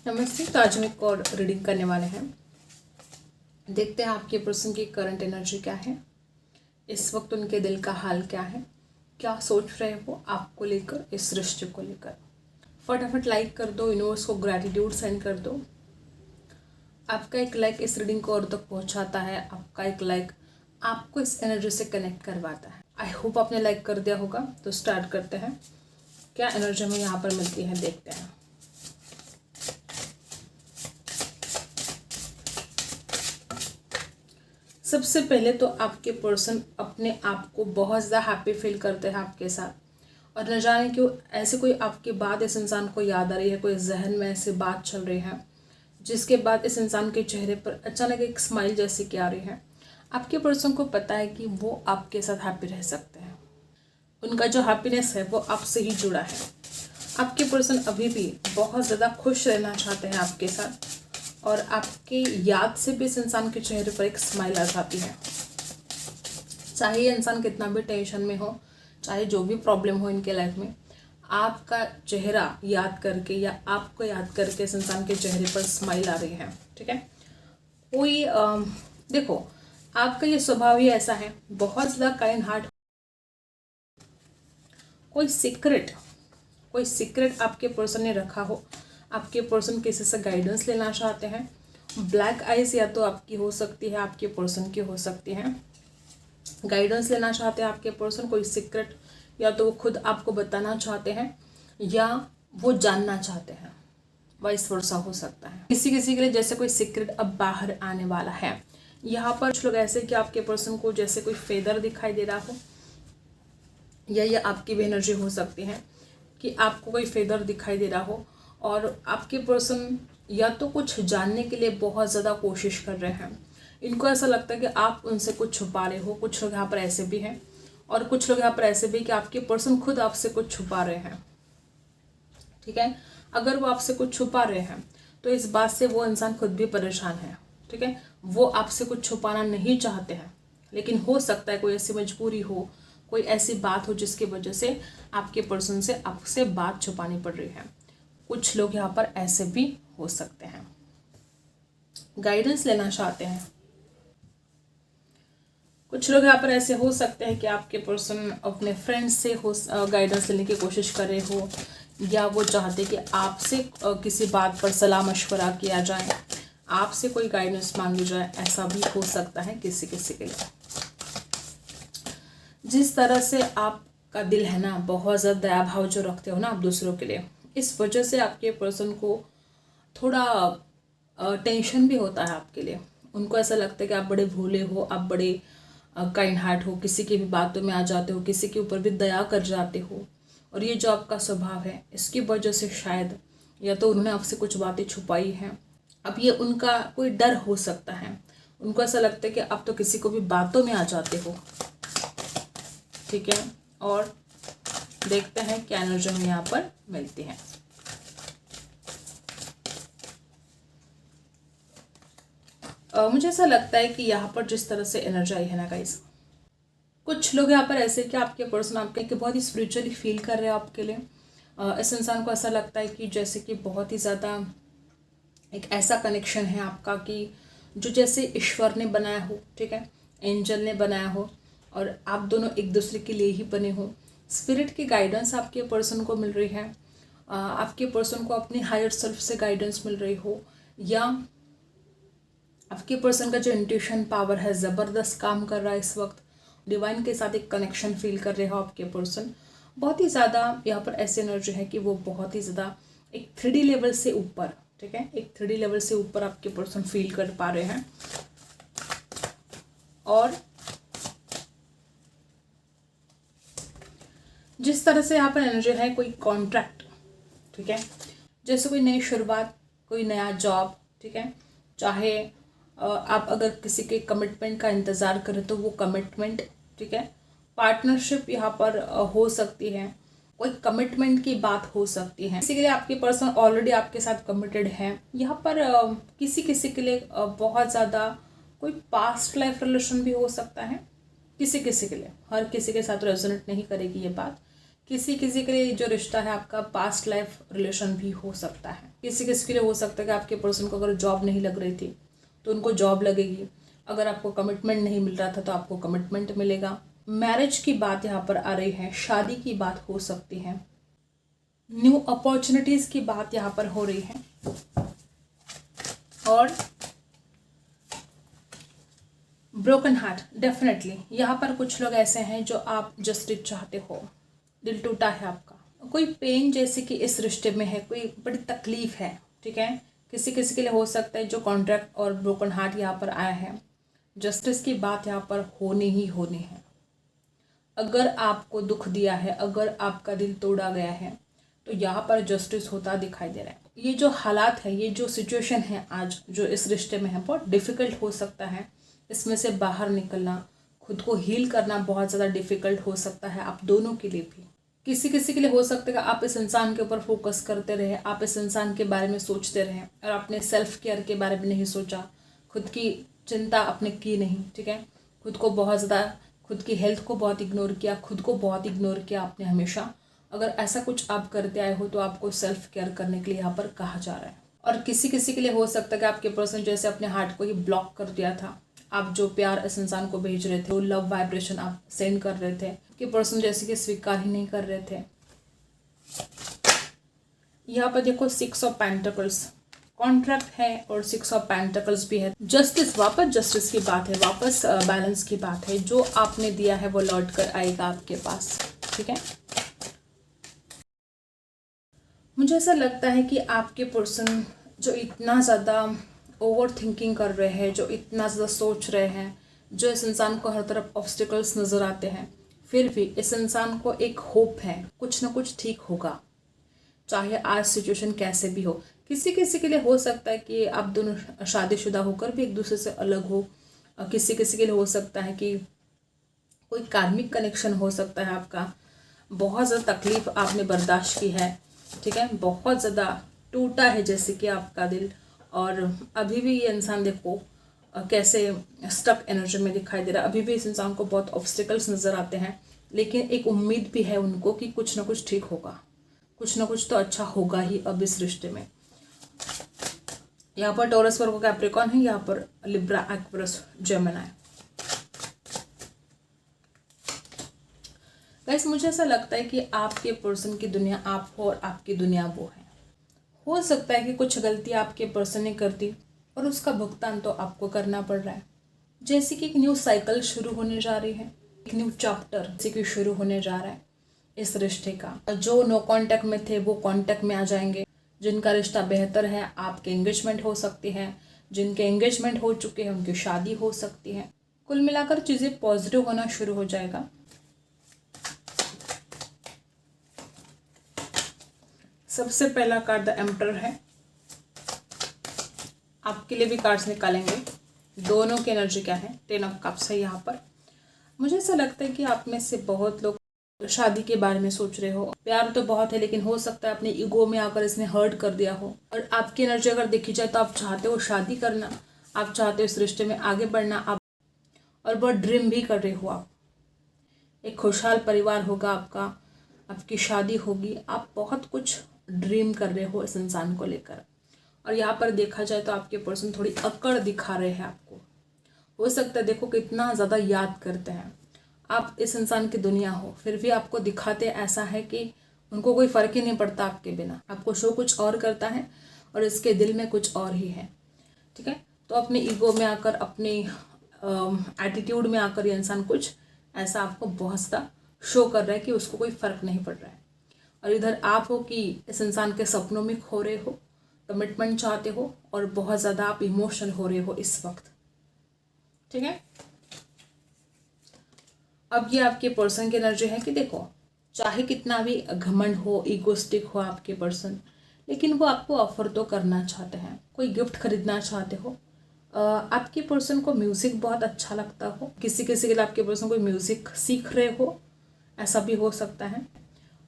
नमस्ते। तो आज हम एक और रीडिंग करने वाले हैं। देखते हैं आपके पर्सन की करंट एनर्जी क्या है, इस वक्त उनके दिल का हाल क्या है, क्या सोच रहे हैं वो आपको लेकर, इस रिश्ते को लेकर। फटाफट लाइक कर दो, यूनिवर्स को ग्रैटिट्यूड सेंड कर दो। आपका एक लाइक इस रीडिंग को और तक पहुंचाता है, आपका एक लाइक आपको इस एनर्जी से कनेक्ट करवाता है। आई होप आपने लाइक कर दिया होगा। तो स्टार्ट करते हैं, क्या एनर्जी हमें यहाँ पर मिलती है, देखते हैं। सबसे पहले तो आपके पर्सन अपने आप को बहुत ज़्यादा हैप्पी फील करते हैं आपके साथ, और न जाने क्यों ऐसे कोई आपके बाद इस इंसान को याद आ रही है, कोई जहन में ऐसी बात चल रही है जिसके बाद इस इंसान के चेहरे पर अचानक एक स्माइल जैसी की आ रही है। आपके पर्सन को पता है कि वो आपके साथ हैप्पी रह सकते हैं, उनका जो हैप्पीनेस है वो आपसे ही जुड़ा है। आपके पर्सन अभी भी बहुत ज़्यादा खुश रहना चाहते हैं आपके साथ, और आपके याद से भी इस इंसान के चेहरे पर एक स्माइल आ जाती है। चाहे ये इंसान कितना भी टेंशन में हो, चाहे जो भी प्रॉब्लम हो इनके लाइफ में, आपका चेहरा याद करके या आपको याद करके इस इंसान के चेहरे पर स्माइल आ रही है। ठीक है, कोई देखो, आपका ये स्वभाव ही ऐसा है, बहुत ज़्यादा काइंड हार्ट। कोई सीक्रेट आपके पर्सन ने रखा हो, आपके पर्सन किसी से गाइडेंस लेना चाहते हैं। ब्लैक आइज या तो आपकी हो सकती है, आपके पर्सन की हो सकती है। गाइडेंस लेना चाहते हैं आपके पर्सन, कोई सीक्रेट या तो वो खुद आपको बताना चाहते हैं या वो जानना चाहते हैं, वाइस वर्सा हो सकता है। किसी किसी के लिए जैसे कोई सीक्रेट अब बाहर आने वाला है। यहाँ पर कुछ लोग ऐसे कि आपके पर्सन को जैसे कोई फेदर दिखाई दे रहा हो, या ये आपकी भी एनर्जी हो सकती है कि आपको कोई फेदर दिखाई दे रहा हो, और आपके पर्सन या तो कुछ जानने के लिए बहुत ज़्यादा कोशिश कर रहे हैं। इनको ऐसा लगता है कि आप उनसे कुछ छुपा रहे हो। कुछ लोग यहाँ पर ऐसे भी हैं, और कुछ लोग यहाँ पर ऐसे भी कि आपके पर्सन खुद आपसे कुछ छुपा रहे हैं। ठीक है, अगर वो आपसे कुछ छुपा रहे हैं तो इस बात से वो इंसान खुद भी परेशान है। ठीक है, वो आपसे कुछ छुपाना नहीं चाहते हैं, लेकिन हो सकता है कोई ऐसी मजबूरी हो, कोई ऐसी बात हो जिसकी वजह से आपके पर्सन से आपसे बात छुपानी पड़ रही है। कुछ लोग यहाँ पर ऐसे भी हो सकते हैं। गाइडेंस लेना चाहते हैं। कुछ लोग यहाँ पर ऐसे हो सकते हैं कि आपके पर्सन अपने फ्रेंड्स से हो गाइडेंस लेने की कोशिश कर रहे हो, या वो चाहते कि आपसे किसी बात पर सलाह मशवरा किया जाए, आपसे कोई गाइडेंस मांगी जाए। ऐसा भी हो सकता है किसी किसी के लिए। जिस तरह से आपका दिल है ना, बहुत ज़्यादा दया भाव जो रखते हो ना आप दूसरों के लिए, इस वजह से आपके पर्सन को थोड़ा टेंशन भी होता है आपके लिए। उनको ऐसा लगता है कि आप बड़े भोले हो, आप बड़े काइंड हार्ट हो, किसी की भी बातों में आ जाते हो, किसी के ऊपर भी दया कर जाते हो। और ये जो आपका स्वभाव है, इसकी वजह से शायद या तो उन्होंने आपसे कुछ बातें छुपाई हैं। अब ये उनका कोई डर हो सकता है। उनको ऐसा लगता है कि आप तो किसी को भी बातों में आ जाते हो। ठीक है, और देखते हैं क्या एनर्जी हमें यहाँ पर मिलती है। मुझे ऐसा लगता है कि यहाँ पर जिस तरह से एनर्जी आई है ना गाइस, कुछ लोग यहाँ पर ऐसे कि आपके पर्सन आपके कि बहुत ही स्पिरिचुअली फील कर रहे हैं आपके लिए। इस इंसान को ऐसा लगता है कि जैसे कि बहुत ही ज़्यादा एक ऐसा कनेक्शन है आपका कि जो जैसे ईश्वर ने बनाया हो, ठीक है, एंजल ने बनाया हो, और आप दोनों एक दूसरे के लिए ही बने हो। स्पिरिट की गाइडेंस आपके पर्सन को मिल रही है। आपके पर्सन को अपने हायर सेल्फ से गाइडेंस मिल रही हो, या आपके पर्सन का जो इंट्यूशन पावर है ज़बरदस्त काम कर रहा है इस वक्त। डिवाइन के साथ एक कनेक्शन फील कर रहे हो आपके पर्सन। बहुत ही ज़्यादा यहाँ पर ऐसी एनर्जी है कि वो बहुत ही ज़्यादा एक 3D लेवल से ऊपर, ठीक है, एक 3D लेवल से ऊपर आपके पर्सन फील कर पा रहे हैं। और जिस तरह से यहाँ पर एनर्जी है, कोई कॉन्ट्रैक्ट, ठीक है, जैसे कोई नई शुरुआत, कोई नया जॉब, ठीक है, चाहे आप अगर किसी के कमिटमेंट का इंतज़ार करें तो वो कमिटमेंट, ठीक है, पार्टनरशिप यहाँ पर हो सकती है, कोई कमिटमेंट की बात हो सकती है। किसी के लिए आपके पर्सन ऑलरेडी आपके साथ कमिटेड है। यहाँ पर किसी किसी के लिए बहुत ज़्यादा कोई पास्ट लाइफ रिलेशन भी हो सकता है। किसी किसी के लिए, हर किसी के साथ रेजोनेट नहीं करेगी ये बात, किसी किसी के लिए जो रिश्ता है आपका पास्ट लाइफ रिलेशन भी हो सकता है। किसी किसी के लिए हो सकता है कि आपके पर्सन को अगर जॉब नहीं लग रही थी तो उनको जॉब लगेगी, अगर आपको कमिटमेंट नहीं मिल रहा था तो आपको कमिटमेंट मिलेगा। मैरिज की बात यहाँ पर आ रही है, शादी की बात हो सकती है, न्यू अपॉर्चुनिटीज की बात यहाँ पर हो रही है। और ब्रोकन हार्ट, डेफिनेटली यहाँ पर कुछ लोग ऐसे हैं जो आप जस्टिस चाहते हो, दिल टूटा है आपका, कोई पेन जैसे कि इस रिश्ते में है, कोई बड़ी तकलीफ है, ठीक है। किसी किसी के लिए हो सकता है जो कॉन्ट्रैक्ट और ब्रोकन हार्ट यहाँ पर आया है, जस्टिस की बात यहाँ पर होनी ही होनी है। अगर आपको दुख दिया है, अगर आपका दिल तोड़ा गया है तो यहाँ पर जस्टिस होता दिखाई दे रहा है। ये जो हालात है, ये जो सिचुएशन है आज जो इस रिश्ते में है, बहुत डिफ़िकल्ट हो सकता है। इसमें से बाहर निकलना, खुद को हील करना बहुत ज़्यादा डिफ़िकल्ट हो सकता है आप दोनों के लिए भी। किसी किसी के लिए हो सकता है कि आप इस इंसान के ऊपर फोकस करते रहे, आप इस इंसान के बारे में सोचते रहे और आपने सेल्फ केयर के बारे में नहीं सोचा, खुद की चिंता आपने की नहीं, ठीक है। खुद को बहुत ज़्यादा, खुद की हेल्थ को बहुत इग्नोर किया, खुद को बहुत इग्नोर किया आपने हमेशा। अगर ऐसा कुछ आप करते आए हो तो आपको सेल्फ केयर करने के लिए यहाँ पर कहा जा रहा है। और किसी किसी के लिए हो सकता है कि आपके पर्सन जैसे अपने हार्ट को ही ब्लॉक कर दिया था, आप जो प्यार इस इंसान को भेज रहे थे, वो लव वाइब्रेशन आप सेंड कर रहे थे, कि पर्सन जैसे कि स्वीकार ही नहीं कर रहे थे। यहाँ पर देखो 6 ऑफ पेंटिकल्स, कॉन्ट्रैक्ट है और 6 ऑफ पेंटिकल्स भी है। जस्टिस, वापस जस्टिस की बात है, वापस बैलेंस की बात है। जो आपने दिया है वो लौट कर आएगा आपके पास, ठीक है। मुझे ऐसा लगता है कि आपके पर्सन जो इतना ज़्यादा ओवर थिंकिंग कर रहे हैं, जो इतना ज़्यादा सोच रहे हैं, जो इस इंसान को हर तरफ ऑब्स्टिकल्स नज़र आते हैं, फिर भी इस इंसान को एक होप है, कुछ ना कुछ ठीक होगा, चाहे आज सिचुएशन कैसे भी हो। किसी किसी के लिए हो सकता है कि आप दोनों शादीशुदा होकर भी एक दूसरे से अलग हो। किसी किसी के लिए हो सकता है कि कोई कार्मिक कनेक्शन हो सकता है आपका। बहुत ज़्यादा तकलीफ आपने बर्दाश्त की है, ठीक है, बहुत ज़्यादा टूटा है जैसे कि आपका दिल। और अभी भी ये इंसान देखो कैसे स्टक एनर्जी में दिखाई दे रहा है। अभी भी इस इंसान को बहुत ऑब्स्टिकल्स नज़र आते हैं, लेकिन एक उम्मीद भी है उनको कि कुछ ना कुछ ठीक होगा, कुछ ना कुछ तो अच्छा होगा ही अब इस रिश्ते में। यहाँ पर टॉरस, वर्गो, कैप्रिकॉर्न है, यहाँ पर लिब्रा, एक्वेरियस, जेमिनी। गाइस, मुझे ऐसा लगता है कि आपके पर्सन की दुनिया आप हो और आपकी दुनिया वो है। हो सकता है कि कुछ गलती आपके पर्सन ने कर दी और उसका भुगतान तो आपको करना पड़ रहा है। जैसे कि एक न्यू साइकिल शुरू होने जा रही है, एक न्यू चैप्टर जैसे कि शुरू होने जा रहा है इस रिश्ते का। जो नो कांटेक्ट में थे वो कांटेक्ट में आ जाएंगे, जिनका रिश्ता बेहतर है आपके एंगेजमेंट हो सकती है, जिनके एंगेजमेंट हो चुके हैं उनकी शादी हो सकती है। कुल मिलाकर चीज़ें पॉजिटिव होना शुरू हो जाएगा। सबसे पहला कार्ड द एम्परर है। आपके लिए भी कार्ड्स निकालेंगे, दोनों की एनर्जी क्या है। 10 ऑफ कप्स है यहाँ पर। मुझे ऐसा लगता है कि आप में से बहुत लोग शादी के बारे में सोच रहे हो। प्यार तो बहुत है, लेकिन हो सकता है अपने ईगो में आकर इसने हर्ट कर दिया हो। और आपकी एनर्जी अगर देखी जाए तो आप चाहते हो शादी करना, आप चाहते हो इस रिश्ते में आगे बढ़ना, आप और बहुत ड्रीम भी कर रहे हो। आप एक खुशहाल परिवार होगा आपका, आपकी शादी होगी, आप बहुत कुछ ड्रीम कर रहे हो इस इंसान को लेकर। और यहाँ पर देखा जाए तो आपके पर्सन थोड़ी अकड़ दिखा रहे हैं आपको। हो सकता है देखो कितना ज़्यादा याद करते हैं आप इस इंसान की दुनिया हो, फिर भी आपको दिखाते ऐसा है कि उनको कोई फ़र्क ही नहीं पड़ता आपके बिना। आपको शो कुछ और करता है और इसके दिल में कुछ और ही है, ठीक है। तो अपने ईगो में आकर, अपने एटीट्यूड में आकर ये इंसान कुछ ऐसा आपको बहुत ज़्यादा शो कर रहा है कि उसको कोई फ़र्क नहीं पड़ रहा है। और इधर आप हो कि इस इंसान के सपनों में खो रहे हो, कमिटमेंट चाहते हो और बहुत ज़्यादा आप इमोशनल हो रहे हो इस वक्त, ठीक है। अब ये आपके पर्सन की एनर्जी है कि देखो चाहे कितना भी घमंड हो, ईगोस्टिक हो आपके पर्सन, लेकिन वो आपको ऑफर तो करना चाहते हैं। कोई गिफ्ट खरीदना चाहते हो। आपके पर्सन को म्यूज़िक बहुत अच्छा लगता हो। किसी किसी के लिए आपके पर्सन कोई म्यूज़िक सीख रहे हो, ऐसा भी हो सकता है।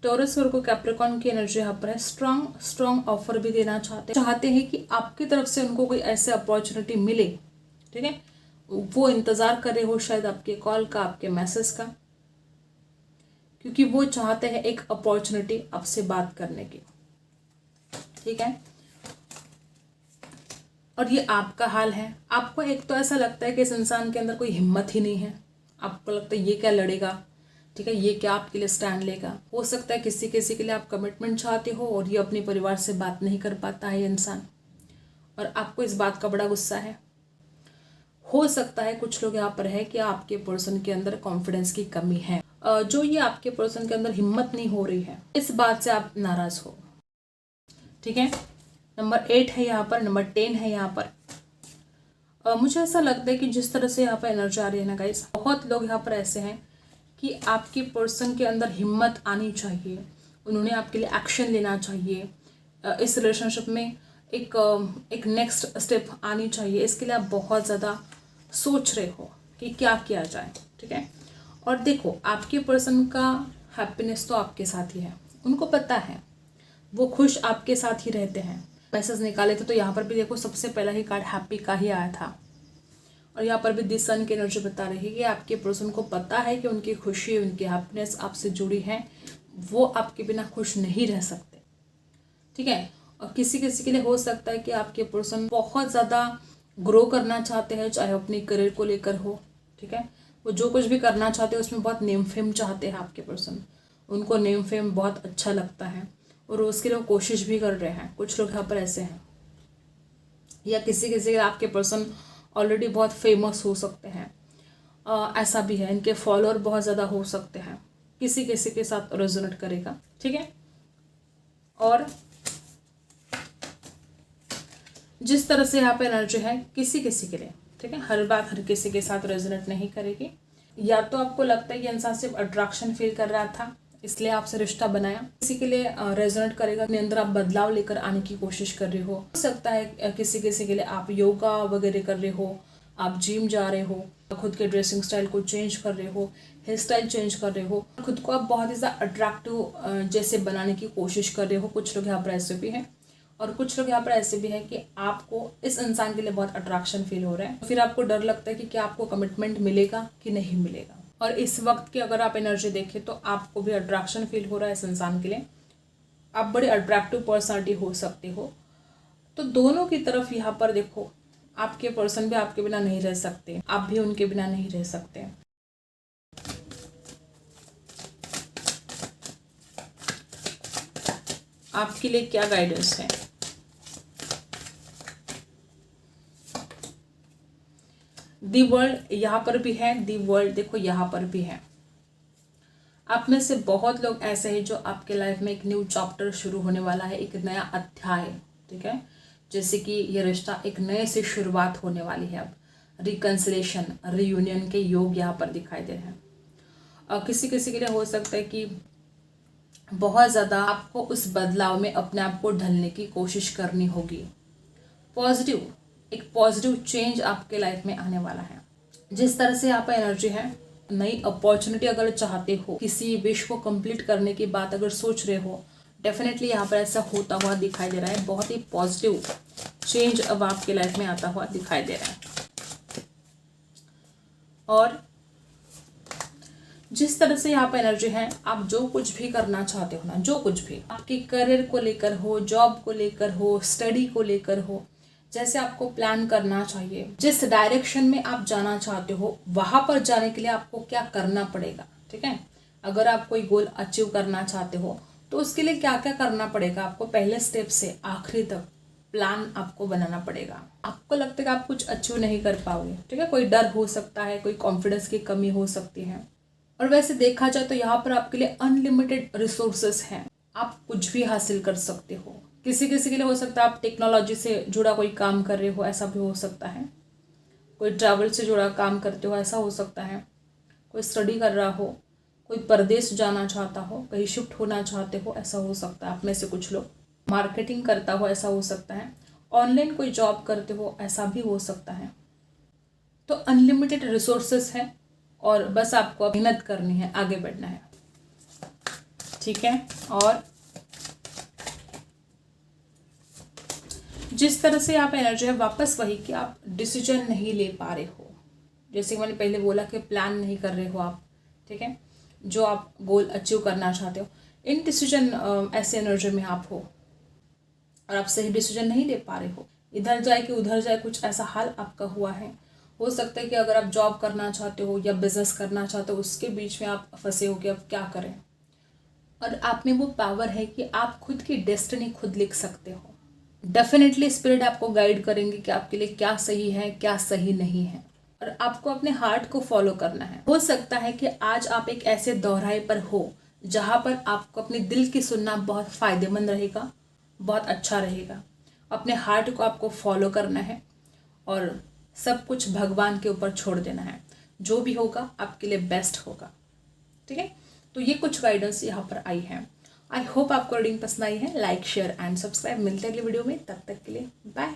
टॉरस, वर्गो, कैप्रिकॉर्न की एनर्जी यहाँ पर है। स्ट्रॉन्ग ऑफर भी देना चाहते हैं कि आपकी तरफ से उनको कोई ऐसे अपॉर्चुनिटी मिले, ठीक है। वो इंतज़ार कर रहे हो शायद आपके कॉल का, आपके मैसेज का, क्योंकि वो चाहते हैं एक अपॉर्चुनिटी आपसे बात करने की, ठीक है। और ये आपका हाल है। आपको एक तो ऐसा लगता है कि इस इंसान के अंदर कोई हिम्मत ही नहीं है, आपको लगता है ये क्या लड़ेगा, ठीक है, ये क्या आपके लिए स्टैंड लेगा। हो सकता है किसी किसी के लिए आप कमिटमेंट चाहते हो और ये अपने परिवार से बात नहीं कर पाता है ये इंसान, और आपको इस बात का बड़ा गुस्सा है। हो सकता है कुछ लोग यहाँ पर है कि आपके पर्सन के अंदर कॉन्फिडेंस की कमी है, जो ये आपके पर्सन के अंदर हिम्मत नहीं हो रही है, इस बात से आप नाराज हो, ठीक है। नंबर 8 है यहाँ पर, नंबर 10 है यहाँ पर। मुझे ऐसा लगता है कि जिस तरह से यहाँ पर एनर्जी आ रही है ना गाइस, बहुत लोग यहाँ पर ऐसे हैं कि आपके पर्सन के अंदर हिम्मत आनी चाहिए, उन्होंने आपके लिए एक्शन लेना चाहिए, इस रिलेशनशिप में एक नेक्स्ट स्टेप आनी चाहिए। इसके लिए आप बहुत ज़्यादा सोच रहे हो कि क्या किया जाए, ठीक है। और देखो, आपके पर्सन का हैप्पीनेस तो आपके साथ ही है, उनको पता है, वो खुश आपके साथ ही रहते हैं। मैसेज निकाले थे तो यहाँ पर भी देखो सबसे पहला ही कार्ड हैप्पी का ही आया था, और यहाँ पर भी दिस सन की एनर्जी बता रही है कि आपके पर्सन को पता है कि उनकी खुशी, उनकी हैप्पीनेस आपसे जुड़ी है, वो आपके बिना खुश नहीं रह सकते, ठीक है। और किसी किसी के लिए हो सकता है कि आपके पर्सन बहुत ज़्यादा ग्रो करना चाहते हैं, चाहे अपने करियर को लेकर हो, ठीक है। वो जो कुछ भी करना चाहते हैं उसमें बहुत नेम फेम चाहते हैं आपके पर्सन, उनको नेम फेम बहुत अच्छा लगता है और उसके लिए वो कोशिश भी कर रहे हैं। कुछ लोग यहाँ पर ऐसे हैं, या किसी किसी के आपके पर्सन ऑलरेडी बहुत फेमस हो सकते हैं, ऐसा भी है, इनके फॉलोअर बहुत ज़्यादा हो सकते हैं, किसी किसी के साथ रेजोनेट करेगा, ठीक है। और जिस तरह से यहाँ पे एनर्जी है किसी किसी के लिए, ठीक है, हर बात हर किसी के साथ रेजोनेट नहीं करेगी। या तो आपको लगता है कि इंसान सिर्फ अट्रैक्शन फील कर रहा था इसलिए आपसे रिश्ता बनाया, किसी के लिए रेजोनेट करेगा, अपने अंदर आप बदलाव लेकर आने की कोशिश कर रहे हो सकता है किसी किसी के लिए आप योगा वगैरह कर रहे हो, आप जिम जा रहे हो, खुद के ड्रेसिंग स्टाइल को चेंज कर रहे हो, हेयर स्टाइल चेंज कर रहे हो, खुद को आप बहुत ही ज़्यादा अट्रैक्टिव जैसे बनाने की कोशिश कर रहे हो। कुछ लोग यहाँ पर ऐसे भी हैं, और कुछ लोग यहाँ पर ऐसे भी हैं कि आपको इस इंसान के लिए बहुत अट्रैक्शन फील हो रहा है, फिर आपको डर लगता है कि क्या आपको कमिटमेंट मिलेगा कि नहीं मिलेगा। और इस वक्त की अगर आप एनर्जी देखें तो आपको भी अट्रैक्शन फील हो रहा है इस इंसान के लिए, आप बड़े अट्रैक्टिव पर्सनालिटी हो सकते हो। तो दोनों की तरफ यहाँ पर देखो, आपके पर्सन भी आपके बिना नहीं रह सकते, आप भी उनके बिना नहीं रह सकते। आपके लिए क्या गाइडेंस है? दी वर्ल्ड यहाँ पर भी है, दी वर्ल्ड देखो यहाँ पर भी है। आप में से बहुत लोग ऐसे हैं जो आपके लाइफ में एक न्यू चैप्टर शुरू होने वाला है, एक नया अध्याय, ठीक है, जैसे कि ये रिश्ता एक नए से शुरुआत होने वाली है। अब रिकंसिलेशन, रियूनियन के योग यहाँ पर दिखाई दे रहे हैं। और किसी किसी के लिए हो सकता है कि बहुत ज़्यादा आपको उस बदलाव में अपने आप को ढलने की कोशिश करनी होगी। पॉजिटिव, एक पॉजिटिव चेंज आपके लाइफ में आने वाला है। जिस तरह से यहाँ पर एनर्जी है, नई अपॉर्चुनिटी अगर चाहते हो, किसी विश को कंप्लीट करने की बात अगर सोच रहे हो, डेफिनेटली यहाँ पर ऐसा होता हुआ दिखाई दे रहा है। बहुत ही पॉजिटिव चेंज अब आपके लाइफ में आता हुआ दिखाई दे रहा है। और जिस तरह से यहाँ पर एनर्जी है, आप जो कुछ भी करना चाहते हो ना, जो कुछ भी आपके करियर को लेकर हो, जॉब को लेकर हो, स्टडी को लेकर हो, जैसे आपको प्लान करना चाहिए, जिस डायरेक्शन में आप जाना चाहते हो वहां पर जाने के लिए आपको क्या करना पड़ेगा, ठीक है। अगर आप कोई गोल अचीव करना चाहते हो तो उसके लिए क्या क्या करना पड़ेगा, आपको पहले स्टेप से आखिरी तक प्लान आपको बनाना पड़ेगा। आपको लगता है कि आप कुछ अचीव नहीं कर पाओगे, ठीक है, कोई डर हो सकता है, कोई कॉन्फिडेंस की कमी हो सकती है। और वैसे देखा जाए तो यहाँ पर आपके लिए अनलिमिटेड रिसोर्सेस हैं, आप कुछ भी हासिल कर सकते हो। किसी किसी के लिए हो सकता है आप टेक्नोलॉजी से जुड़ा कोई काम कर रहे हो, ऐसा भी हो सकता है। कोई ट्रैवल से जुड़ा काम करते हो, ऐसा हो सकता है। कोई स्टडी कर रहा हो, कोई परदेश जाना चाहता हो, कहीं शिफ्ट होना चाहते हो, ऐसा हो सकता है। आप में से कुछ लोग मार्केटिंग करता हो, ऐसा हो सकता है। ऑनलाइन कोई जॉब करते हो, ऐसा भी हो सकता है। तो अनलिमिटेड रिसोर्सेस है और बस आपको मेहनत करनी है, आगे बढ़ना है, ठीक है। और जिस तरह से आप एनर्जी है, वापस वही कि आप डिसीजन नहीं ले पा रहे हो, जैसे मैंने पहले बोला कि प्लान नहीं कर रहे हो आप, ठीक है। जो आप गोल अचीव करना चाहते हो। इन डिसीजन ऐसे एनर्जी में आप हो और आप सही डिसीजन नहीं ले पा रहे हो, इधर जाए कि उधर जाए, कुछ ऐसा हाल आपका हुआ है। हो सकता है कि अगर आप जॉब करना चाहते हो या बिजनेस करना चाहते हो, उसके बीच में आप फंसे हो कि अब क्या करें, और आप में वो पावर है कि आप खुद की डेस्टिनी खुद लिख सकते हो। डेफिनेटली स्पिरिट आपको गाइड करेंगे कि आपके लिए क्या सही है क्या सही नहीं है, और आपको अपने हार्ट को फॉलो करना है। हो सकता है कि आज आप एक ऐसे दोहराए पर हो जहाँ पर आपको अपने दिल की सुनना बहुत फायदेमंद रहेगा, बहुत अच्छा रहेगा। अपने हार्ट को आपको फॉलो करना है और सब कुछ भगवान के ऊपर छोड़ देना है। जो भी होगा आपके लिए बेस्ट होगा। ठीक है, तो ये कुछ गाइडेंस यहाँ पर आई है। आई होप आपको रीडिंग पसंद आई है। Like share and subscribe. मिलते हैं अगले वीडियो में, तब तक के लिए बाय।